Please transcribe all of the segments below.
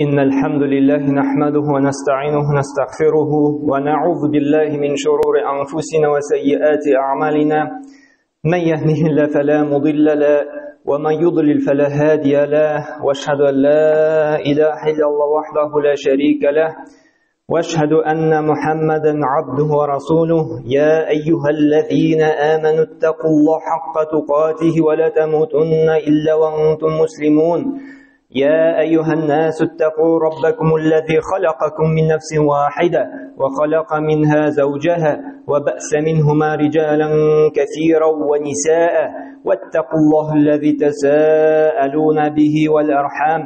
إن الحمد لله نحمده ونستعينه ونستغفره ونعوذ بالله من شرور أنفسنا وسيئات أعمالنا من يهده الله فلا مضل له ومن يضلل فلا هادي له واشهد أن لا إله إلا الله وحده لا شريك له واشهد أن محمدا عبده ورسوله يا أيها الذين آمنوا اتقوا الله حق تقاته ولا تموتن إلا وأنتم مسلمون يا أيها الناس اتقوا ربكم الذي خلقكم من نفس واحدة وخلق منها زوجها وبأس منهما رجالا كثيرا ونساء واتقوا الله الذي تساءلون به والأرحام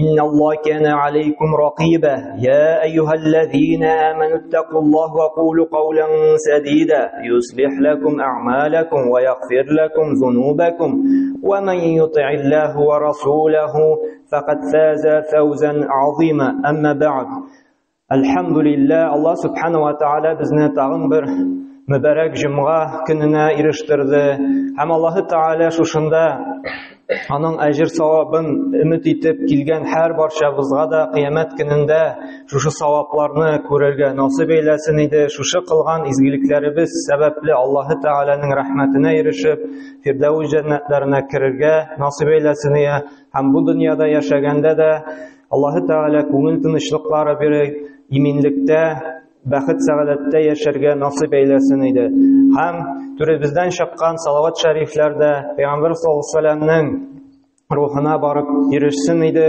إن الله كان عليكم رقيبا يا أيها الذين آمنوا اتقوا الله وقولوا قولا سديدا يصلح لكم أعمالكم ويغفر لكم ذنوبكم ومن يطع الله ورسوله فقد فاز فوزا عظيما أما بعد الحمد لله الله سبحانه وتعالى بزنا тагын бер mübarek cumğa gününe eriştirdi. Hem Allah Teala şuşunda onun ecir savabın ümit etip kilgen her barşabızga da kıyamet gününde şuşu savaplarını görerge nasip eylesin idi. Şuşu kılgan izgiliklerimiz sebeple Allah Teala'nın rahmetine erişip Firdevs cennetlerine kirerge nasip eylesin idi. Hem bu dünyada yaşaganda da Allah Teala көңіл тынычлыклары биреп, иминлектә, бәхет сәгадәттә яшәргә насип әйләсен иде. Һәм түребездән чыккан салават шәрифләрдә Пәйгамбер саллаллаһу алейһи ва сәлламның рухына барып ирешсен иде.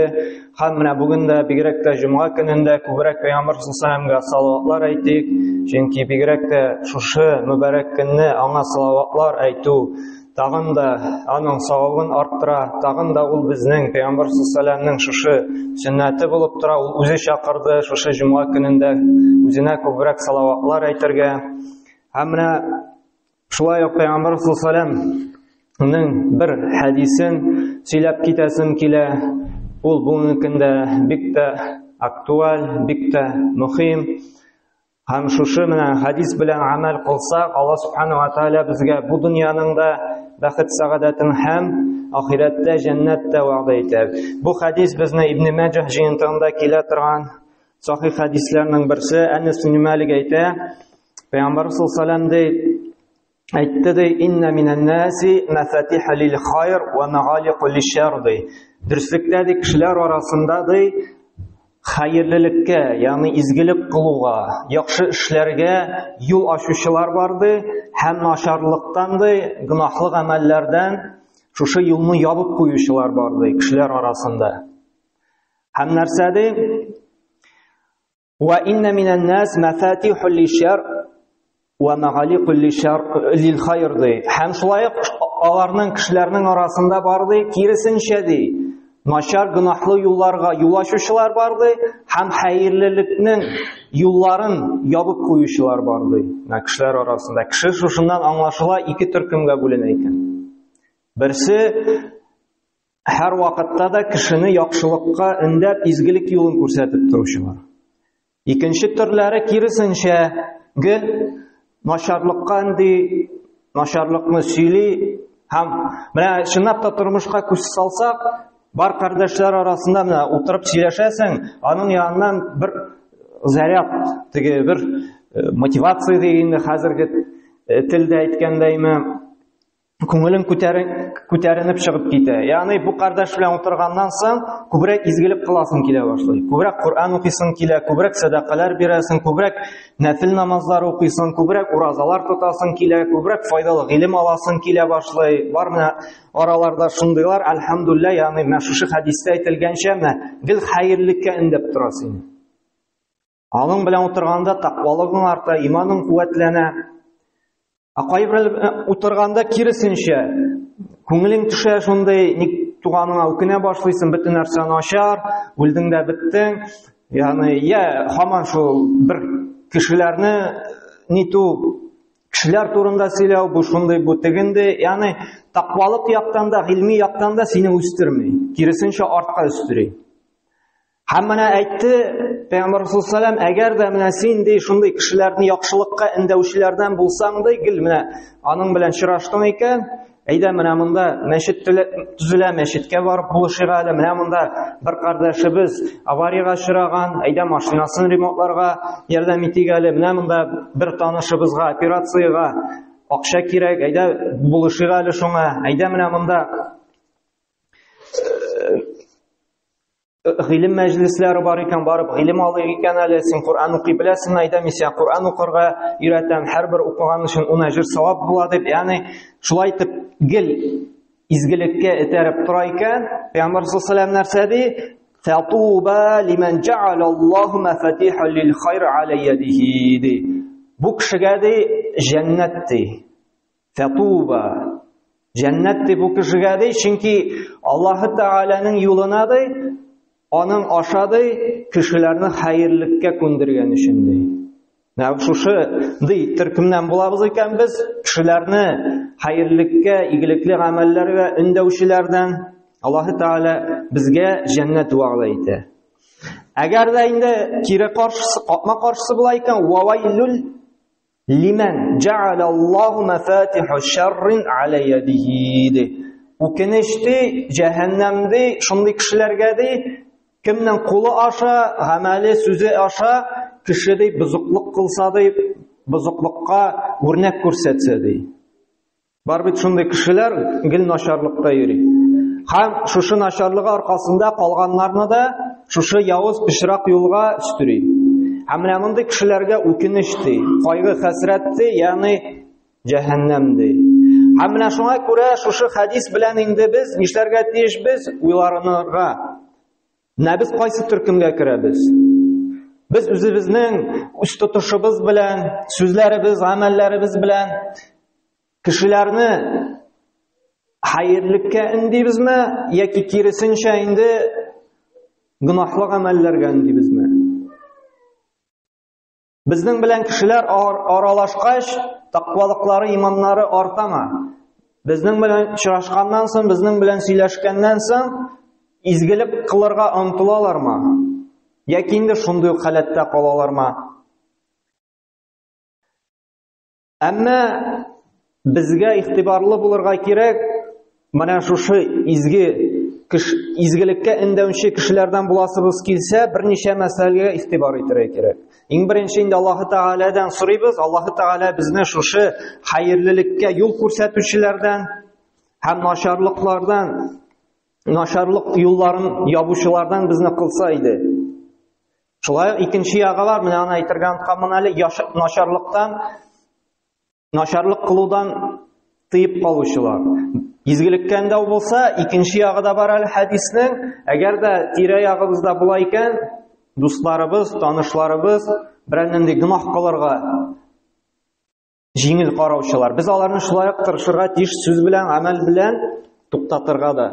Һәм менә бүген дә бигрәк тә җомга көнендә күбрәк Пәйгамбер саллаллаһу алейһи ва сәлламга салаватлар әйтик. Чөнки бигрәк тә шушы мүбарәк көнне аңа салаватлар әйтү тагын да аның савабын арттыра, тагын да ул безнең Пәйгамбер саллаллаһу алейһи ва сәлламның шушы сөннәте булып тора, ул үзе чакырды шушы җомга көнендә үзенә күбрәк салаватлар әйтергә. Һәм менә шулай ук Пәйгамбер саллаллаһу алейһи ва сәлламның бер хәдисен сөйләп китәсем килә. Ул бүгенге көндә бик тә актуаль, бик тә мөһим. Һәм шушы менә хадис белән амәл кылсак, Аллаһ Субханаһу ва Тааля безгә бу дөньяның да бәхет сәгадәтен һәм ахиратта җәннәттә вәгъдә итә. Бу хадис безне Ибн Маҗах җыентыгында килә торган сахих хадисләрнең берсе. Әнәс ибн Малик әйтә, Пәйгамбер саллаллаһу алейһи ва сәллям әйтте ди: "Инна минан-наси мафатиха лил-хайр ва магалиqu лиш-шар." Дөреслекдә ди кешеләр арасында ди хәерлелеккә, ягъни изгелек кылуга, яхшы эшләргә юл ачучылар барды һәм начарлыктан ди, гынаһлык әмәлләрдән шушы юлны ябып куючылар барды кешеләр арасында. Һәм нәрсә ди? "Ва инна минан-нас мафатиху лиш-шар ва магалиqu лил-хайр." Һәм шулай аларның кешеләрнең арасында барды киресенчә ди. Начар гынаһлы юлларга юл ачучылар барды һәм хәерлелекнең юлларын ябып куючылар барды. Кешеләр арасында кеше шушыннан аңлашыла ике төркемгә бүленә икән. Берсе һәр вакытта да кешене яхшылыкка өндәп изгелек юлын күрсәтеп торучылар. Икенче төрләре киресенчә гел начарлыкка инде начарлыкны сөйли һәм менә чынлап та тормышка күз салсак, бар кардәшләр арасында менә утырып сөйләшәсең, аның яныннан бер заряд, теге бер мотивация дигәндә хәзерге телдә әйткәндәйме, күңелең күтәренеп чыгып китә. Ягъни бу кардәш белән утырганнан соң күбрәк изгелек кыласың килә башлый. Күбрәк Кур'ан укыйсың килә, күбрәк садакалар бирәсең, күбрәк нәфил намазлар укыйсың, күбрәк уразалар тотасың килә, күбрәк файдалы гыйлем аласың килә башлый. Бар менә араларда шундыйлар, әлхәмдүлилләh, ягъни менә шушы хәдистә әйтелгәнчә менә гел хәерлеккә индеп торасың. Аның белән утырганда тақвалыгың арта, иманың куәтләнә. Акайбыр утырганда киресенчә күңелең төшә шундый, ник туганыңа үкенә башлыйсың, бөтен нәрсә начар, үлдең дә беттең. Ягъни һаман шул бер кешеләрне ниту кешеләр турында сөйләү, бу шундый, бу тегенде, ягъни тақвалык яктан да, гыйльми яктан да сине үстерми, киресенчә артка үстери. Һәм менә әйтте Пәйгамбер саллаллаһу алейһи ва сәллям, әгәр дә менә син ди шундый кешеләрне яхшылыкка индәүчеләрдән булсаң ди, гел менә аның белән чыраштың икән, Әйдә менә монда мәчет төзелә, мәчеткә барып булышыйк әле. Менә монда бер кардәшебез аварияга очраган, әйдә машинасын ремонтларга ярдәм итик әле. Менә монда бер танышыбызга операциягә акча кирәк, әйдә булышыйк әле шуңа. Әйдә менә монда гыйлем мәҗлесләре бар икән, барып гыйлем алыйк икән әле. Син Кур'ан укый беләсеңме? Әйдә мин сиңа Кур'ан укырга өйрәтәм. Һәрбер укыган өчен 10 әҗр савап була дип, ягъни шулай итеп гел изгелеккә этәреп тора икән. Пәйгамбер саллаллаһу алейһи ва сәллям нәрсә ди? Фатуба лиман джа'ала Аллаһу мафатихан лил хайр ала ядиhi ди. Бу кешегә ди җәннәт ди. Фатуба җәннәт ди бу кешегә ди, чөнки Аллаһ Тәгаләнең юлына ди аның ашады кешеләрне хәерлеккә күндергән өчен ди. Нәкъ шушы ди төркемнән булабыз икән без, кешеләрне хәерлеккә, игелекле гамәлләргә өндәүчеләрдән Аллаһ Тәгалә безгә җәннәт вәгъдә итә. Әгәр дә инде кире каршысы, капма каршысы була икән, вавайлул лиман джа'ала Аллаһу мафатиха шаррин ала ядиhi ди. Үкенечте җәһәннәмдә шундый кешеләргә ди, кемнең кулы аша, гамәле, сүзе аша кешедә бузыклык кылса ди, бузыклыкка үрнәк күрсәтсә ди. Бар бит шундый кешеләр гел начарлыкта йөри. Һәм шушы начарлыгы аркасында калганнарны да шушы явыз пычрак юлга үстери. Һәм менә мондый кешеләргә үкенеч ди, кайгы, хәсрәт ди, ягъни җәһәннәм ди. Һәм менә шуңа күрә шушы хәдис белән инде без нишләргә тиешбез? Уйларынырга. Менә без кайсы төркемгә керәбез? Без үзебезнең үз тотышыбыз белән, сүзләребез, гамәлләребез белән кешеләрне хәерлеккә өндибезме, яки киресенчә инде гынаһлы гамәлләргә өндибезме? Безнең белән кешеләр аралашкач, тақвалыклары, иманнары артамы? Безнең белән очрашканнан соң, безнең белән сөйләшкәннән соң изгелек кылырга омтылалармы? Яки инде шундый халәттә калалармы? Әмма безгә игътибарлы булырга кирәк, менә шушы изгелеккә өндәүче кешеләрдән буласыбыз килсә, берничә мәсьәләгә игътибар итәргә кирәк. Иң беренче инде Аллаһ Тәгаләдән сорыйбыз. Аллаһ Тәгалә безне шушы хәерлеккә юл күрсәтүчеләрдән һәм начарлыклардан, начарлык юлларын ябучылардан безне кылса иде. Шулай икенче ягы бар, менә аны әйтергә унытканмын әле, начарлык кылудан тыйып калучылар. Изгелеккән дә булса, икенче ягы да бар әле хәдиснең. Әгәр дә тирә-ягыбызда була икән, дусларыбыз, танышларыбыз берәннән гынаһ кылырга җиңел караучылар. Без аларны шулай ук тырышырга тиеш, сүз белән, гамәл белән туктатырга да.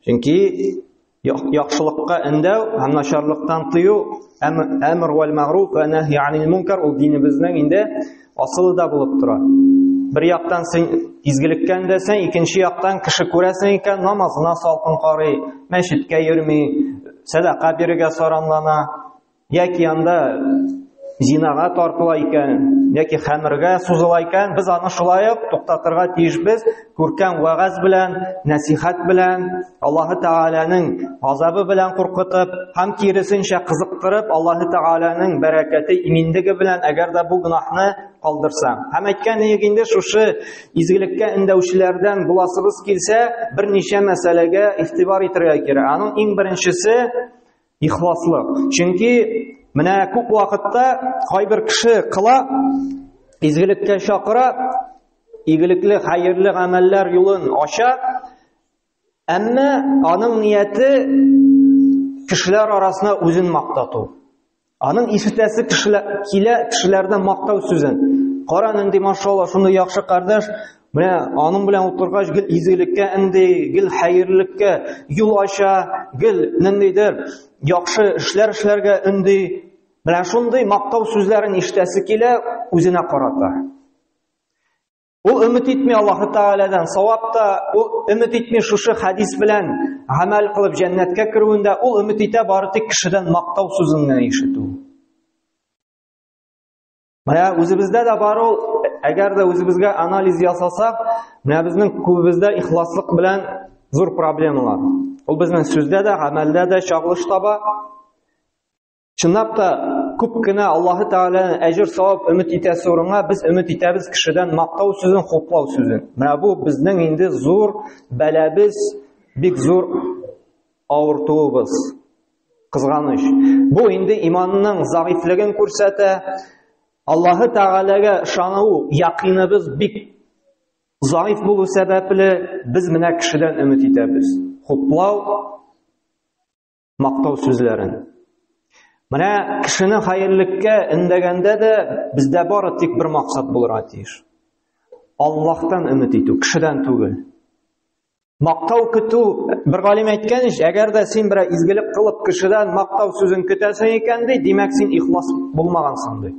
Чөнки яхшылыкка өндәү һәм начарлыктан тыю, әмр вәл мәгъруф ва нәһи анил мункар, ул динебезнең инде асылы да булып тора. Bir яктан син изгелеккән дәсәң, икенче яктан кеше күрәсең икән, намазына салкын карый, мәчеткә йөрми, садака бирергә саранлана, яки анда зинага тартыла икән, яки хәмергә сузыла икән, без аны шулай ук туктатырга тиешбез, күркәм вагаз белән, насихат белән, Аллаһ Тәгаләнең газабы белән куркытып, һәм киресенчә кызыктырып, Аллаһ Тәгаләнең бәрәкәте, иминлеге белән әгәр дә бу гынаһны калдырсам. Һәм әйткән инде шушы изгелеккә өндәүчеләрдән буласыбыз килсә, берничә мәсьәләгә игътибар итәргә кирәк. Аның иң беренчесе ихласлык. Чөнки менә күп вакытта кайбер кеше кыла, изгелеккә чакыра, игелекле, хәерле гамәлләр юлын ача, әмма аның нияте кешеләр арасында үзен мактату. Аның ишетәсе кешеләрдән мактау сүзен. Кара нинди машалла, шундый яхшы кардәш, менә аның белән утыргач гел изгелеккә инде, гел хәерлеккә юл ача, гел ниндидер яхшы эшләр эшләргә инде. Менә шундый мактау сүзләрен ишетәсе килә, үзенә карата. Ул өмет итми Аллаһ Тәгаләдән савапта, ул өмет итми шушы хәдис белән гамәл кылып җәннәткә керүендә, ул өмет итә бары тик кешедән мактау сүзен генә ишетү. Менә үзебездә дә бар ул әгәр дә үзебезгә анализ ясасак, менә безнең күбебездә ихласлык белән зур проблемалар. Ул безнең сүздә дә, гамәлдә дә чагылыш таба. Чынлап та күп кенә Аллаһы Тәгаләнең әҗр-савап өмет итәсе урынга без өмет итәбез кешедән мактау сүзен, хуплау сүзен. Менә бу безнең инде зур бәләбез, бик зур авыртуыбыз, кызганыч. Бу инде иманның заифлыгын күрсәтә. Аллаһы Тәгаләгә ышану якиныбыз бик заиф булу сәбәпле без менә кешедән өмет итәбез. Хуплау, мактау сүзләрен. Менә кешене хәерлеккә индәгәндә дә бездә бары тик бер максат булырга тиеш. Аллаһтан өмет итү, кешедән түгел. Мактау көтү, бер галим әйткән ич, әгәр дә син бер изгелек кылып кешедән мактау сүзен көтәсең икән ди, димәк син ихлас булмагансың ди.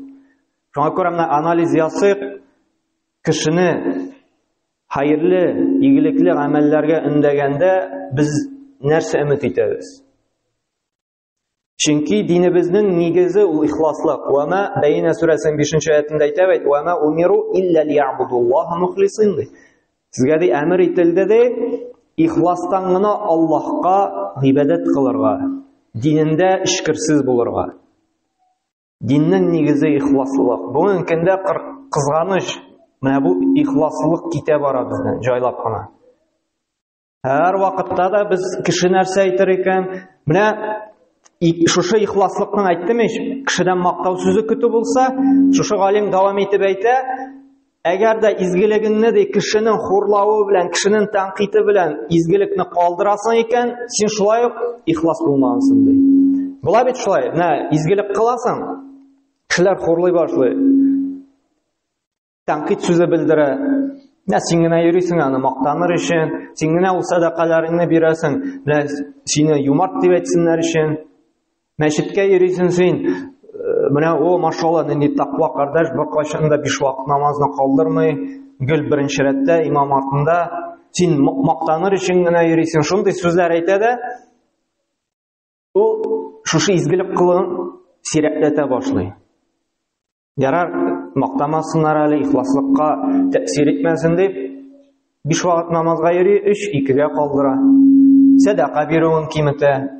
Шуңа күрә менә анализ ясыйк, кешене хәерле, игелекле гамәлләргә индәгәндә без нәрсә өмет итәбез? Чөнки динебезнең нигезе ул ихласлык. Ва ма Бәйнә сүрәсенең 5-нче аятында әйтә бит: "Ва ма умиру илля лиябудуллаха мухлисин". Сезгә ди әмер ителде ди, ихластан гына Аллаһка гыйбадат кылырга, динендә ишкерсез булырга. Диннең нигезе ихласлык. Бүген көндә кызганыч, менә бу ихласлык китә бара бездән җайлап кына. Һәр вакытта да без кеше нәрсә әйтер икән, менә шушы ихласлыкның әйттем ич, кешедән мактау сүзе көтү булса, шушы галим дәвам итеп әйтә, әгәр дә изгелегенне ди кешенең хурлавы белән, кешенең тәнкыйте белән изгелекне калдырасың икән, син шулай ук ихлас булмагансың ди. Була бит шулай, менә изгелек кыласың, кешеләр хурлый башлый. Тәнкыйт сүзе белдерә. Менә син генә йөрисең аны мактаныр өчен, син генә ул садакаларыңны бирәсең, менә сине юмарт дип әйтсеннәр өчен. Мәчеткә йөрисең син, менә о, машалла, нинди тақва кардаш, бер кайчан да 5 вакыт намазны калдырмый, гел беренче рәттә имам артында, син мактаныр өчен генә йөрисең. Шундый сүзләр әйтә дә, ул шушы изгелек кылын сирәкләтә башлый. Ярар, мактамасыннар әле, ихласлыкка тәэсир итмәсен дип, 5 вакыт намазга йөри, 3-2-гә калдыра. Садака бирүен киметә.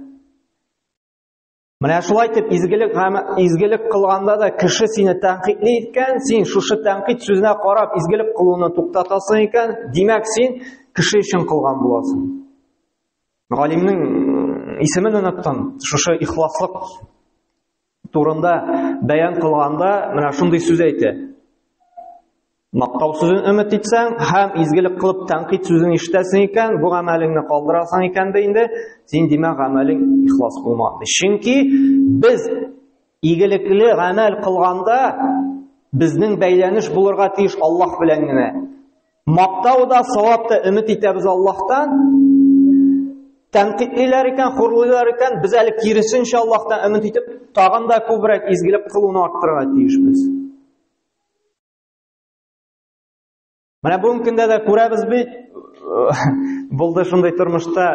Менә шулай итеп изгелек кылганда да кеше сине тәнкыйтьли иткән, син шушы тәнкыйть сүзенә карап изгелек кылуны туктатасың икән, димәк син кеше өчен кылган буласың. Галимнең исемен оныттым. Шушы ихласлык турында бәян кылганда менә шундый сүз әйтә. Мактау сүзен өмет итсәң, һәм изгелек кылып тәнкыйть сүзен ишетәсең икән, бу гамәлеңне калдырасың икән дә инде, син димәк гамәлең ихлас булмады. Чөнки без игелекле гамәл кылганда безнең бәйләнеш булырга тиеш Аллаһ белән генә. Мактау да, савап та өмет итәбез Аллаһтан. Тәнкыйтьләр икән, хурлыйлар икән, без әле киресенчә Аллаһтан өмет итеп, тагын да күбрәк изгелек кылуны арттырырга тиешбез. Менә бүгенге көндә дә күрәбез бит, булды шундый тормышта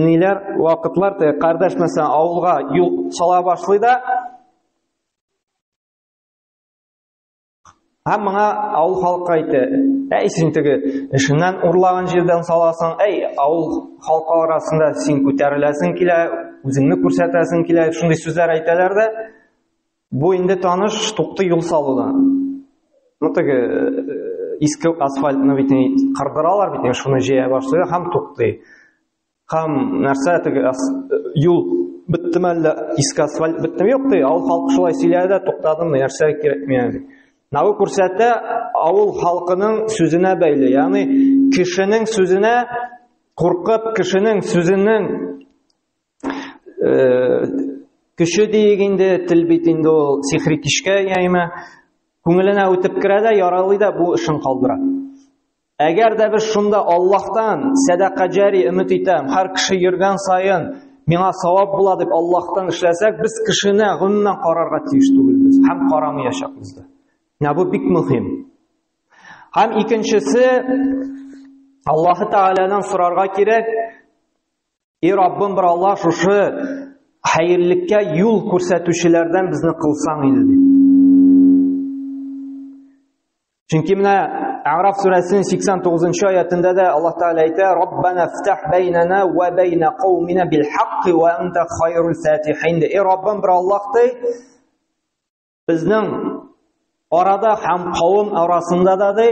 ниләр, вакытлар, кардәш мәсәлән авылга юл сала башлый да, һәм моңа авыл халкы әйтә: "Әй, син теге эшеннән урлаган җирдән саласың, әй, авыл халкы арасында син күтәреләсең килә, үзеңне күрсәтәсең килә", шундый сүзләр әйтәләр дә, бу инде таныш тукты юл салудан. Ну теге иске асфальтны бит кырдыралар бит, шуны җыя башлый һәм туктый. Һәм нәрсә теге юл биттеме әллә иске асфальт биттеме, юк ди, авыл халкы шулай сөйләде дә туктадым, нәрсә кирәкми. Нәү күрсәтә авыл халкының сүзенә бәйле, ягъни кешенең сүзенә куркып, кешенең сүзенең көче диек инде, тел бит инде ул сихри кишкә яйма, күңеленә үтеп керә дә, яралый да, бу эшен калдыра. Әгәр дә без шунда Аллаһтан садака җари өмет итәм, һәр кеше йөргән сайын миңа савап була дип Аллаһтан эшләсәк, без кешене гомумән карарга тиеш түгелбез һәм карамаячакбыз да. Бу бик мөһим. Һәм икенчесе, Аллаһы Тәгаләнән сорарга кирәк: "И Раббым, бер Аллаһ, шушы хәерлеккә юл күрсәтүчеләрдән безне кылсаң иде" дип. Çünki менә А'раф сүрәсенең 89-нчы аятында да Аллаһ Тәгалә әйтә: "Раббана фтах бәйнана ва бәйна каумина бил хакки ва анта хайрул фатихин". Раббым бер Аллаһ ди, безнең арада һәм кавым арасында да ди,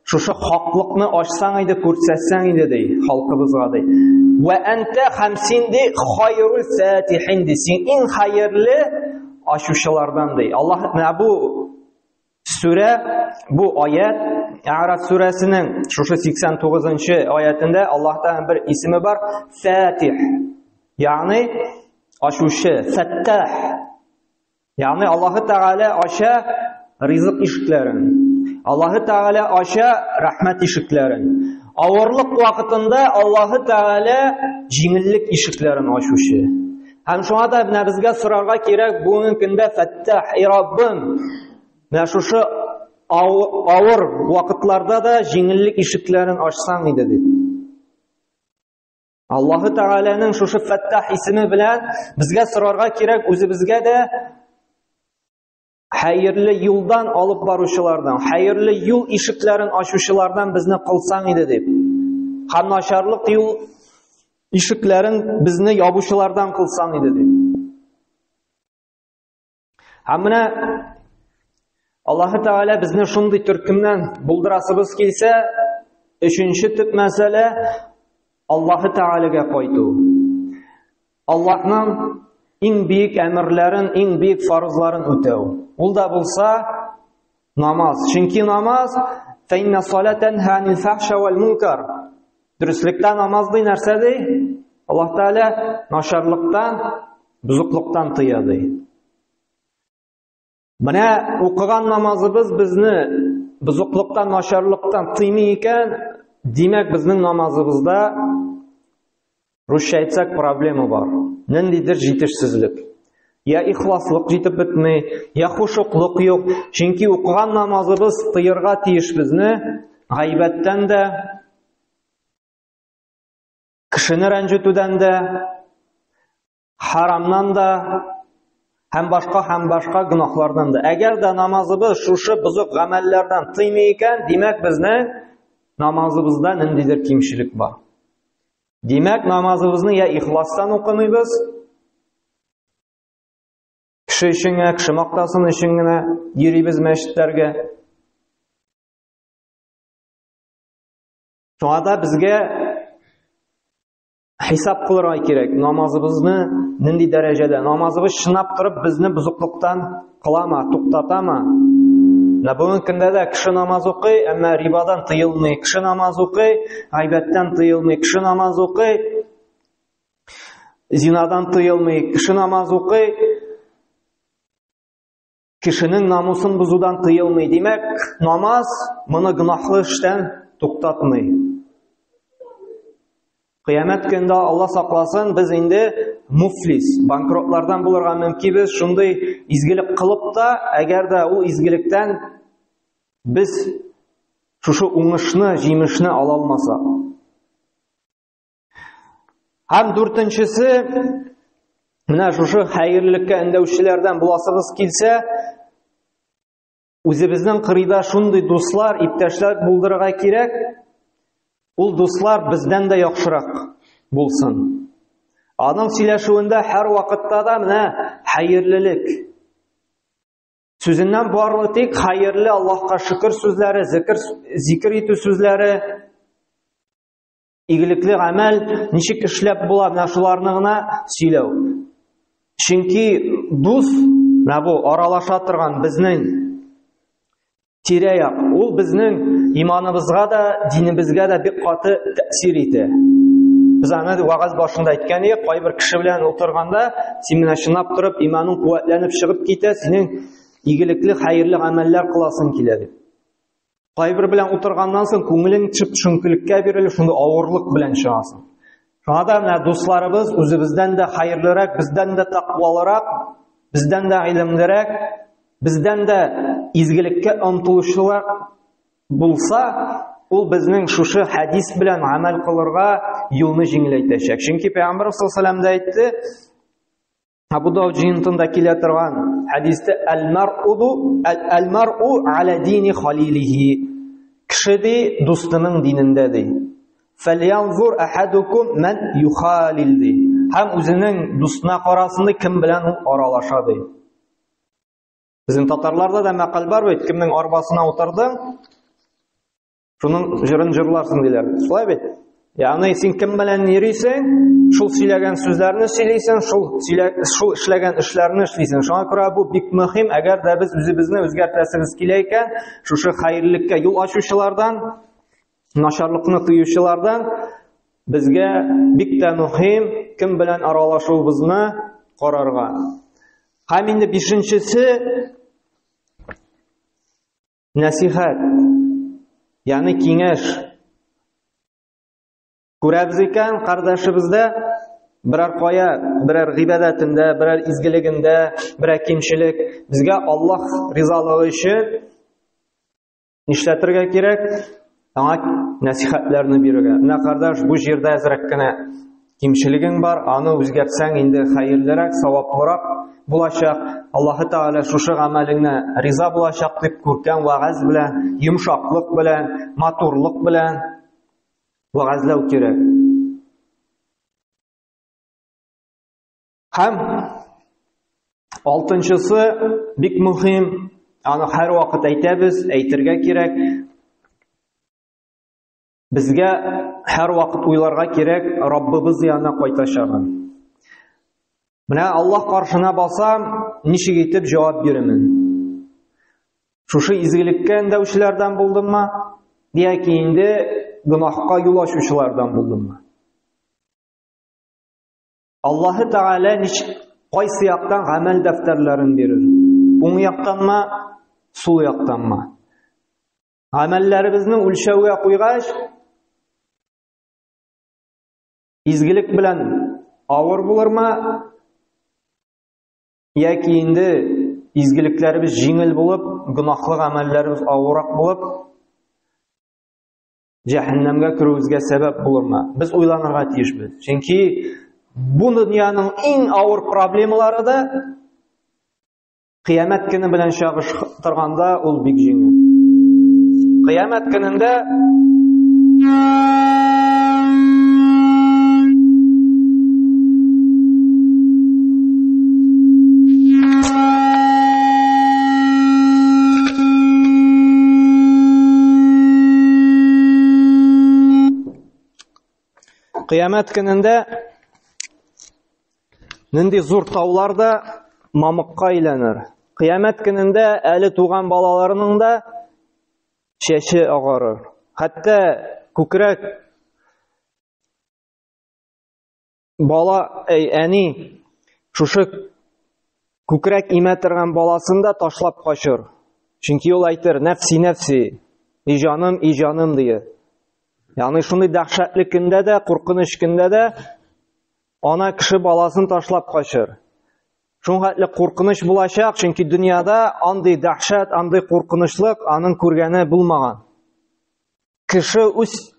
шушы хаклыкны ачсаң иде, күрсәтсәң иде ди, халкыбызга ди. Ва анта хамсин ди хайрул фатихин ди, син иң хайрлы ачучылардан ди. Аллаһ менә бу сүрә, бу аят А'раф сүрәсенең шушы 89-нчы аятында Аллаһтан бер исеме бар, Фатих. Ягъни ачучы, Фаттах. Ягъни Аллаһ Тәгалә ача ризык ишекләрен. Аллаһ Тәгалә ача рәхмәт ишекләрен. Авырлык вакытында Аллаһ Тәгалә җиңеллек ишекләрен ачучы. Һәм шуңа да безгә сорарга кирәк, бүгенге көндә Фаттах, Раббым, менә шушы авыр вакытларда да җиңеллек ишекләрен ачсаң иде дип. Аллаһ Тәгаләнең шушы Фаттах исеме белән безгә сорарга кирәк, үзебезгә дә хәерле юлдан алып баручылардан, хәерле юл ишекләрен ачучылардан безне кылсаң иде дип. Һәм начарлык юл ишекләрен безне ябучылардан кылсаң иде дип. Һәм менә Аллаһ Тәгалә безне шундый төркемнән булдырасыбыз килсә, өченче төп мәсьәлә Аллаһ Тәгаләгә кайту. Аллаһның иң бийек әмерләрен, иң бийек фарызларын үтәү. Ул да булса намаз. Чөнки намаз фәинна салатан ханил фахша вал мункар. Дөреслекдә намаз ди нәрсә ди? Аллаһ Тәгалә начарлыктан, бузыклыктан тыя ди. Менә укыган намазыбыз безне бузыклыктан, начарлыктан тыймый икән, димәк безнең намазыбызда русча әйтсәк проблема бар. Ниндидер җитешсезлек. Я ихласлык җитеп бетмәй, я хушуклык юк. Чөнки укыган намазыбыз тыярга тиеш безне гайбәттән дә, кешене рәнҗетүдән дә, харамнан да, һәм башка гынахлардан да. Әгәр дә намазыбыз шушы бузык гамәлләрдән тыймый икән, димәк безнең намазыбызда ниндидер кимчелек бар. Димәк намазыбызны я ихластан укымыйбыз, кеше өчен, кеше мактасын өчен генә йөрибез мәчетләргә. Шуңа да безгә хисап кылырга кирәк. Намазыбызны нинди дәрәҗәдә, намазыбыз чынлап торып безне бузыклыктан кыламы, туктатамы? Бүгенге көндә дә кеше намаз укый, әмма рибадан тыелмый, кеше намаз укый, гайбәттән тыелмый, кеше намаз укый, зинадан тыелмый, кеше намаз укый, кешенең намусын бузудан тыелмый. Димәк, намаз моны гынахлы эштән туктатмый. Кыямәт көндә Алла сакласын, без инде муфлис, банкротлардан булырга мөмкинбез. Шундый изгелек кылып та, әгәр дә ул изгелектән без шушы уңышны, җимешне ала алмасак. Һәм дүртенчесе, менә шушы хәерлеккә эндәүчеләрдән буласыбыз килсә, үзебезнең кырыйда шундый дуслар, иптәшләр булдырырга кирәк, ул дуслар бездән дә яхшырак булсын. Аның сөйләшүендә һәр вакытта да менә хәерлелек. Сүзеннән барлык тик хәерле, Аллаһка шөкер сүзләре, зикр итү сүзләре, игелекле гамәл ничек эшләп була, менә шуларны гына сөйләү. Чөнки дус, менә бу аралаша торган безнең тирә-як, ул безнең иманыбызга да, динебезгә дә бик каты тәэсир итә. Без аны вагыз башында әйткән идек, кайбер кеше белән утырганда, син менә чынлап торып, иманың куәтләнеп чыгып китә, синең игелекле, хәерле гамәлләр кыласың килә дип. Кайбер белән утырганнан соң күңелең төшеп шөнкелеккә бирелеп, шунда авырлык белән чыгасың. Шуңа да менә дусларыбыз үзебездән дә хәерлерәк, бездән дә тақвалырак, бездән дә гыйлемлерәк, бездән дә изгелеккә омтылучылар булса, ул безнең шушы хадис белән амәл кылырга юлны җиңеләйтәчәк. Чөнки Пәйгамбәр саллаллаһу алейһи ва сәлләм дә әйтте: Абу Дауд җыентында килә торган хадистә әл-мар'у аля дини халилихи. Кеше ди дустының динендә ди. Фәльянзур ахадукум ман юхалил ди. Һәм үзенең дустына карасын кем белән ул аралаша ди. Безнең татарларда да мәкаль бар бит, кемнең арбасына утырдың, шуның җырын җырларсың диләр. Шулай бит? Ягъни син кем белән йөрисең, шул сөйләгән сүзләрне сөйлисең, шул эшләгән эшләрне эшлисең. Шуңа күрә бу бик мөһим, әгәр дә без үзебезне үзгәртәсебез килә икән, шушы хәйрлеккә юл ачучылардан, начарлыкны тыючылардан безгә бик тә мөһим кем белән аралашуыбызны карарга. Һәм инде 5-нчесе насихат, ягъни киңәш. Күрәбез икән, кардәшебездә берәр кая, берәр гыйбадәтендә, берәр изгелегендә, берәр кимчелек, безгә Аллаһ ризалыгы өчен нишләтергә кирәк? Аңа насихатларны бирергә. Менә кардәш, бу җирдә әзрәк кенә кимчелегең бар, аны үзгәртсәң инде хәерлерәк, саваплырак булачак. Аллаһ Тәгалә шушы гамәлеңне риза булачак дип күркәм вагыз белән, йомшаклык белән, матурлык белән вагызлау кирәк. Һәм 6-нчысы бик мөһим, аны һәр вакыт әйтәбез, әйтергә кирәк. Безгә һәр вакыт уйларга кирәк, Раббыбыз янына кайтачагын. Менә Аллаһ каршына басам, ничек итеп җавап бирәмен? Шушы изгелеккә эндәүчеләрдән булдыммы? Яки инде гынахка юл ачучылардан булдыммы? Аллаһ Тәгалә кайсы яктан гамәл дәфтәрләрен бирер? Уң яктанмы, сул яктанмы? Гамәлләребезне үлчәүгә куйгач, изгелек белән авыр булырмы? Яки инде изгелекләребез җиңел булып, гынахлы гамәлләребез авыррак булып, җәһәннәмгә керүебезгә сәбәп булырмы? Без уйланырга тиешбез. Чөнки бу дөньяның иң авыр проблемалары да кыямәт көне белән чагыштырганда ул бик җиңел. Кыямәт көнендә Кыямәт көнендә нинди зур таулар да мамыкка әйләнер. Кыямәт көнендә әле туган балаларының да чәче агарыр. Хәтта күкрәк бала, әни шушы күкрәк имә торган баласын да ташлап качыр. Чөнки ул әйтер: "Нәфси, и җаным" дие. Ягъни шундый дәһшәтле көндә дә, куркыныч көндә дә ана кеше баласын ташлап качыр. Шуңа куркыныч булачак, чөнки дөньяда андый дәһшәт, андый куркынычлык аның күргәне булмаган. Кеше үз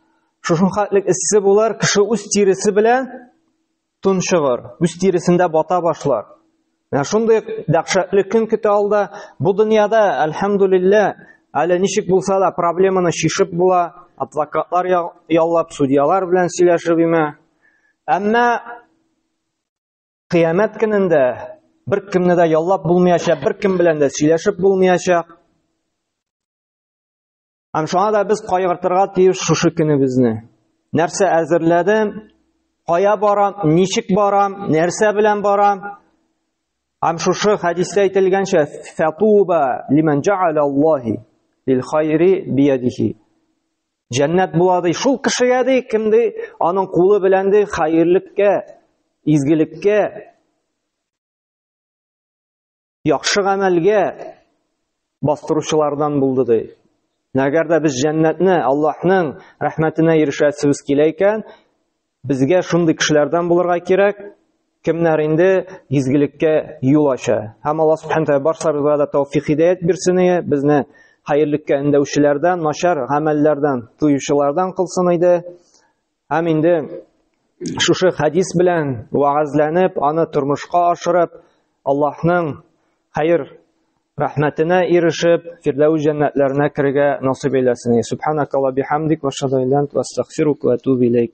шуңхатлык исе булар, кеше үз тиресе белән тунчыгыр, үз тиресендә бата башлар. Менә шундый дәһшәтле көн көтә алда. Бу дөньяда, әлхәмдүлилләh, әле ничек булса да проблеманы шишеп була, адвокатлар яллап, судьялар белән сөйләшеп имә. Әмма кыямәт көнендә бер кемне дә яллап булмаячак, бер кем белән дә сөйләшеп булмаячак. Һәм шуңа да без кайгыртырга тиеш шушы көнебезне. Нәрсә әзерләдем, кая барам, ничек барам, нәрсә белән барам? Һәм шушы хадистә әйтелгәнчә: "Фатуба лиман джа'ала Аллаһи лил хайри биядихи". Җәннәт була ди шул кешегә ди, кемди аның кулы белән ди хәерлеккә, изгелеккә, яхшы гамәлгә бастыручылардан булды ди. Әгәр дә без җәннәтне, Аллаһның рәхмәтенә ирешәсебез килә икән, безгә шундый кешеләрдән булырга кирәк, кемнәр инде изгелеккә юл ача. Һәм Аллаһ Субханаһу ва тааля барчабызга да тәүфик хидаят бирсен, безне хәерлеккә эндәүчеләрдән, начар гамәлләрдән тыючылардан кылсын иде. Һәм инде шушы хадис белән ваазланып, аны тормышка ашырып, Аллаһның хәер рәхмәтенә ирешеп, фирдәүс җәннәтләренә керергә насыйп әйләсен. Субханакалла бихамдик ва шадайдан ва астагфирука ва атубу илейк.